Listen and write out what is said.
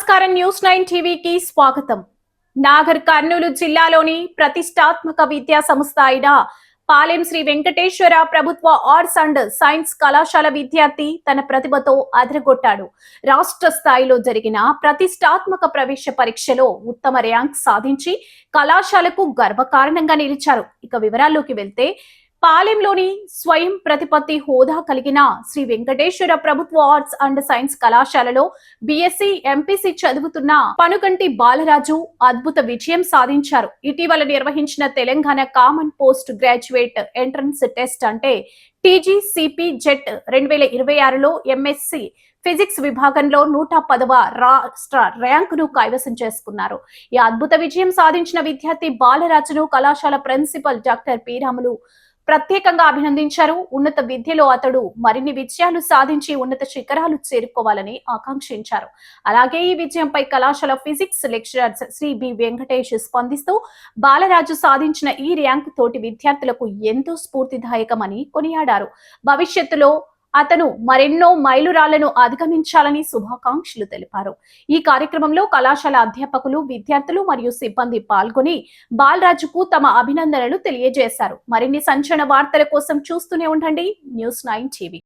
నమస్కారం న్యూస్ 9 టీవీకి స్వాగతం. నాగర్ కర్నూలు జిల్లాలోని ప్రతిష్టాత్మక విద్యా సంస్థ అయిన పాలెం శ్రీ వెంకటేశ్వర ప్రభుత్వ ఆర్ట్స్ అండ్ సైన్స్ కళాశాల విద్యార్థి తన ప్రతిభతో అదరగొట్టాడు. రాష్ట్ర స్థాయిలో జరిగిన ప్రతిష్టాత్మక ప్రవేశ పరీక్షలో ఉత్తమ ర్యాంక్ సాధించి కళాశాలకు గర్వకారణంగా నిలిచారు. ఇక వివరాల్లోకి వెళ్తే పాలెంలోని స్వయం ప్రతిపత్తి హోదా కలిగిన శ్రీ వెంకటేశ్వర ప్రభుత్వ ఆర్ట్స్ అండ్ సైన్స్ కళాశాలలో బిఎస్సి ఎంపీసీ చదువుతున్న పనుగంటి బాలరాజు అద్భుత విజయం సాధించారు. ఇటీవల నిర్వహించిన Telangana common post graduate entrance test అంటే టీజీసీపీ జెట్ 2026లో ఎంఎస్సి ఫిజిక్స్ విభాగంలో 110వ రాష్ట్ర ర్యాంకును కైవసం చేసుకున్నారు. ఈ అద్భుత విజయం సాధించిన విద్యార్థి బాలరాజును కళాశాల ప్రిన్సిపల్ డాక్టర్ పి రాములు ప్రత్యేకంగా అభినందించారు. ఉన్నత విద్యలో అతడు మరిన్ని విజయాలు సాధించి ఉన్నత శిఖరాలు చేరుకోవాలని ఆకాంక్షించారు. అలాగే ఈ విజయంపై కళాశాల physics lecturer Shri B Venkatesh స్పందిస్తూ బాలరాజు సాధించిన ఈ ర్యాంకు తోటి విద్యార్థులకు ఎంతో స్ఫూర్తిదాయకమని కొనియాడారు. భవిష్యత్తులో అతను మరెన్నో మైలురాళ్లను అధిగమించాలని శుభాకాంక్షలు తెలిపారు. ఈ కార్యక్రమంలో కళాశాల అధ్యాపకులు, విద్యార్థులు మరియు సిబ్బంది పాల్గొని బాలరాజుకు తమ అభినందనలు తెలియజేశారు. మరిన్ని సంచలన వార్తల కోసం చూస్తూనే ఉండండి న్యూస్ 9 టీవీ.